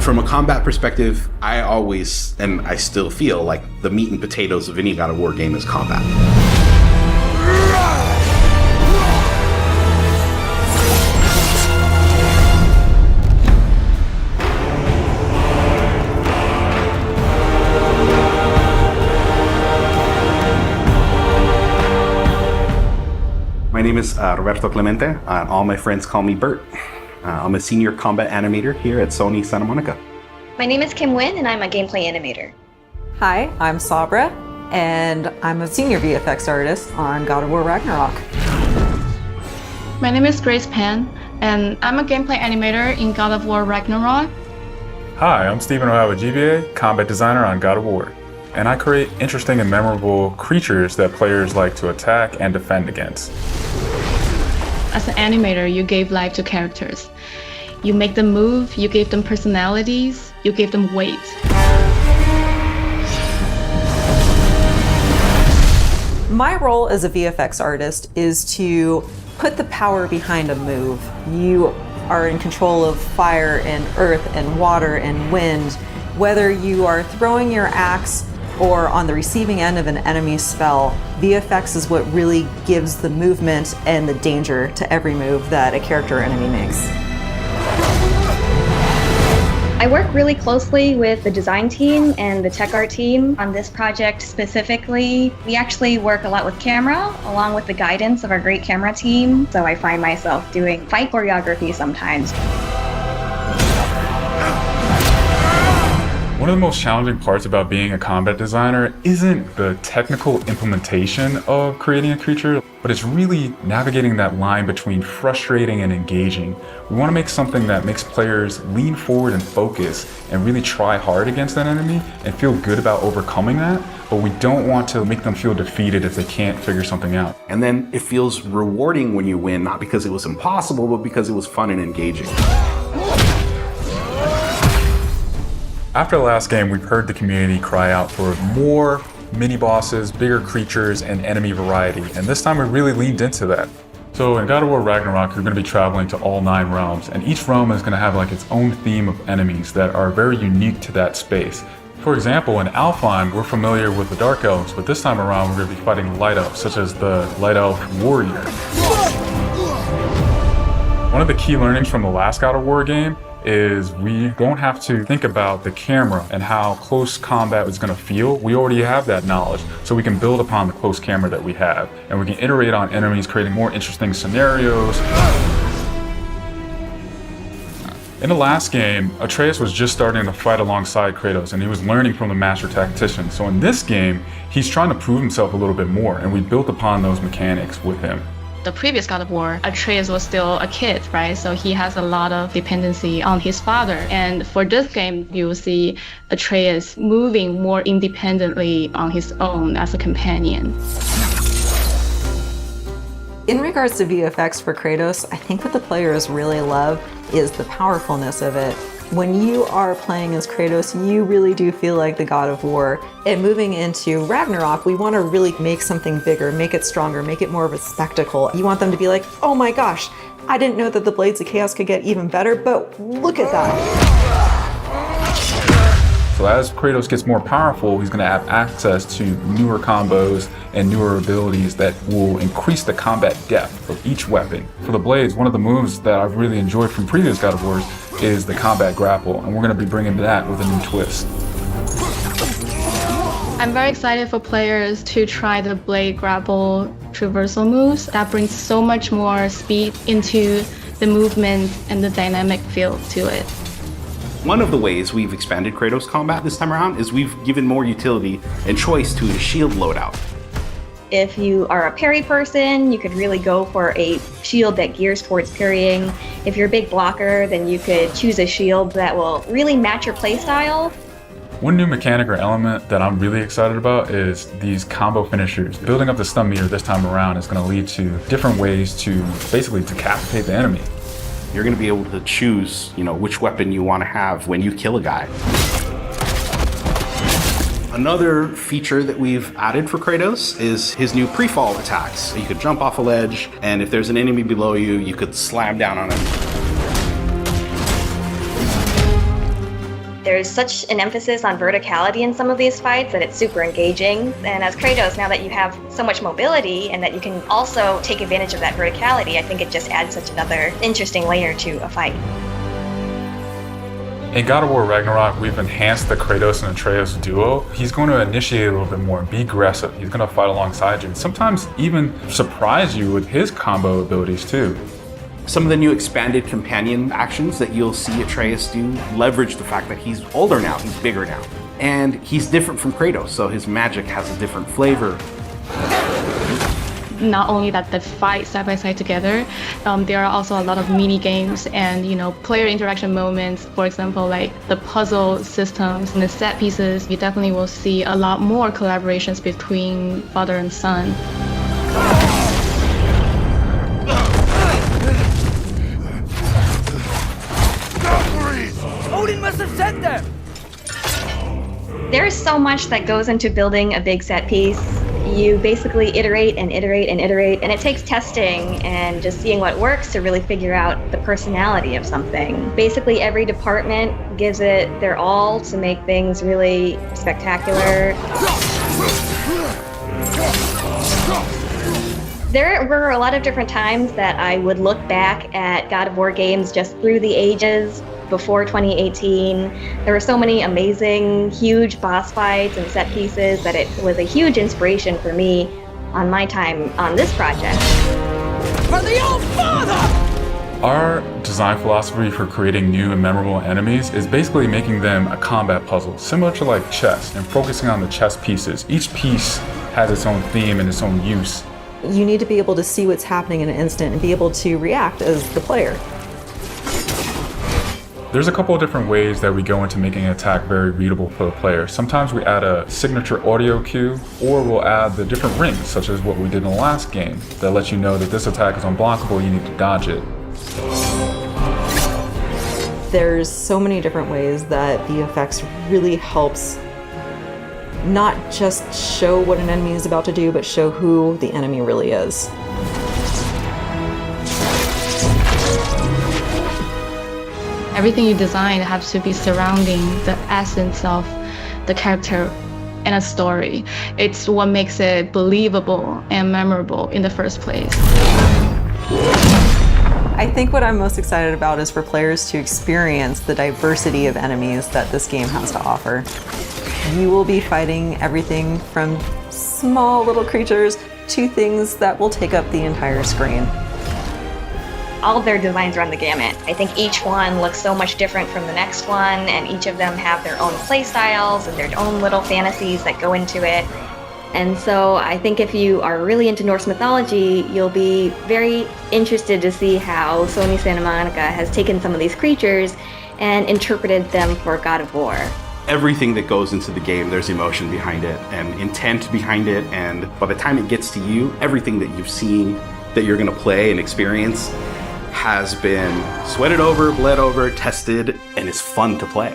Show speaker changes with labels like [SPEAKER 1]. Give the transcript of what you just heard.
[SPEAKER 1] From a combat perspective, I always, and I still feel like the meat and potatoes of any God of War game is combat. My name is Roberto Clemente. All my friends call me Bert. I'm a senior combat animator here at Sony Santa Monica.
[SPEAKER 2] My name is Kim Nguyen, and I'm a gameplay animator.
[SPEAKER 3] Hi, I'm Sabra, and I'm a senior VFX artist on God of War Ragnarok.
[SPEAKER 4] My name is Grace Pan, and I'm a gameplay animator in God of War Ragnarok.
[SPEAKER 5] Hi, I'm Stephen O'Hara, GBA, combat designer on God of War. And I create interesting and memorable creatures that players like to attack and defend against.
[SPEAKER 4] As an animator, you gave life to characters. You make them move, you gave them personalities, you gave them weight.
[SPEAKER 3] My role as a VFX artist is to put the power behind a move. You are in control of fire and earth and water and wind. Whether you are throwing your axe or on the receiving end of an enemy spell, VFX is what really gives the movement and the danger to every move that a character or enemy makes.
[SPEAKER 2] I work really closely with the design team and the tech art team on this project specifically. We actually work a lot with camera, along with the guidance of our great camera team, so I find myself doing fight choreography sometimes.
[SPEAKER 5] One of the most challenging parts about being a combat designer isn't the technical implementation of creating a creature, but it's really navigating that line between frustrating and engaging. We want to make something that makes players lean forward and focus and really try hard against that enemy and feel good about overcoming that, but we don't want to make them feel defeated if they can't figure something out.
[SPEAKER 1] And then it feels rewarding when you win, not because it was impossible, but because it was fun and engaging.
[SPEAKER 5] After the last game, we've heard the community cry out for more mini-bosses, bigger creatures, and enemy variety, and this time we really leaned into that. So in God of War Ragnarok, you're going to be traveling to all 9 realms, and each realm is going to have like its own theme of enemies that are very unique to that space. For example, in Alfheim, we're familiar with the Dark Elves, but this time around we're going to be fighting Light Elves, such as the Light Elf Warrior. One of the key learnings from the last God of War game is we don't have to think about the camera and how close combat is going to feel. We already have that knowledge, so we can build upon the close camera that we have, and we can iterate on enemies, creating more interesting scenarios. In the last game, Atreus was just starting to fight alongside Kratos, and he was learning from the master tactician. So in this game, he's trying to prove himself a little bit more, and we built upon those mechanics with him.
[SPEAKER 4] The previous God of War, Atreus was still a kid, right? So he has a lot of dependency on his father. And for this game, you'll see Atreus moving more independently on his own as a companion.
[SPEAKER 3] In regards to VFX for Kratos, I think what the players really love is the powerfulness of it. When you are playing as Kratos, you really do feel like the God of War. And moving into Ragnarok, we want to really make something bigger, make it stronger, make it more of a spectacle. You want them to be like, oh my gosh, I didn't know that the Blades of Chaos could get even better, but look at that.
[SPEAKER 5] So as Kratos gets more powerful, he's going to have access to newer combos and newer abilities that will increase the combat depth of each weapon. For the Blades, one of the moves that I've really enjoyed from previous God of Wars is the combat grapple, and we're going to be bringing that with a new twist.
[SPEAKER 4] I'm very excited for players to try the blade grapple traversal moves. That brings so much more speed into the movement and the dynamic feel to it.
[SPEAKER 1] One of the ways we've expanded Kratos combat this time around is we've given more utility and choice to his shield loadout.
[SPEAKER 2] If you are a parry person, you could really go for a shield that gears towards parrying. If you're a big blocker, then you could choose a shield that will really match your playstyle.
[SPEAKER 5] One new mechanic or element that I'm really excited about is these combo finishers. Building up the stun meter this time around is going to lead to different ways to basically decapitate the enemy.
[SPEAKER 1] You're going to be able to choose, which weapon you want to have when you kill a guy. Another feature that we've added for Kratos is his new pre-fall attacks. You could jump off a ledge, and if there's an enemy below you, you could slam down on him.
[SPEAKER 2] There's such an emphasis on verticality in some of these fights that it's super engaging. And as Kratos, now that you have so much mobility and that you can also take advantage of that verticality, I think it just adds such another interesting layer to a fight.
[SPEAKER 5] In God of War Ragnarok, we've enhanced the Kratos and Atreus duo. He's going to initiate a little bit more and be aggressive. He's going to fight alongside you and sometimes even surprise you with his combo abilities too.
[SPEAKER 1] Some of the new expanded companion actions that you'll see Atreus do leverage the fact that he's older now, he's bigger now. And he's different from Kratos, so his magic has a different flavor.
[SPEAKER 4] Not only that they fight side by side together, there are also a lot of mini games and player interaction moments. For example, like the puzzle systems and the set pieces. You definitely will see a lot more collaborations between father and son.
[SPEAKER 6] Odin must have sent them!
[SPEAKER 2] There's so much that goes into building a big set piece. You basically iterate and iterate and iterate, and it takes testing and just seeing what works to really figure out the personality of something. Basically, every department gives it their all to make things really spectacular. There were a lot of different times that I would look back at God of War games just through the ages before 2018. There were so many amazing, huge boss fights and set pieces that it was a huge inspiration for me on my time on this project.
[SPEAKER 6] For the old father!
[SPEAKER 5] Our design philosophy for creating new and memorable enemies is basically making them a combat puzzle, similar to like chess, and focusing on the chess pieces. Each piece has its own theme and its own use.
[SPEAKER 3] You need to be able to see what's happening in an instant and be able to react as the player.
[SPEAKER 5] There's a couple of different ways that we go into making an attack very readable for the player. Sometimes we add a signature audio cue, or we'll add the different rings, such as what we did in the last game, that lets you know that this attack is unblockable, you need to dodge it.
[SPEAKER 3] There's so many different ways that VFX really helps not just show what an enemy is about to do, but show who the enemy really is.
[SPEAKER 4] Everything you design has to be surrounding the essence of the character and a story. It's what makes it believable and memorable in the first place.
[SPEAKER 3] I think what I'm most excited about is for players to experience the diversity of enemies that this game has to offer. You will be fighting everything from small little creatures to things that will take up the entire screen.
[SPEAKER 2] All of their designs run the gamut. I think each one looks so much different from the next one, and each of them have their own play styles and their own little fantasies that go into it. And so I think if you are really into Norse mythology, you'll be very interested to see how Sony Santa Monica has taken some of these creatures and interpreted them for God of War.
[SPEAKER 1] Everything that goes into the game, there's emotion behind it and intent behind it, and by the time it gets to you, everything that you've seen that you're going to play and experience has been sweated over, bled over, tested, and is fun to play.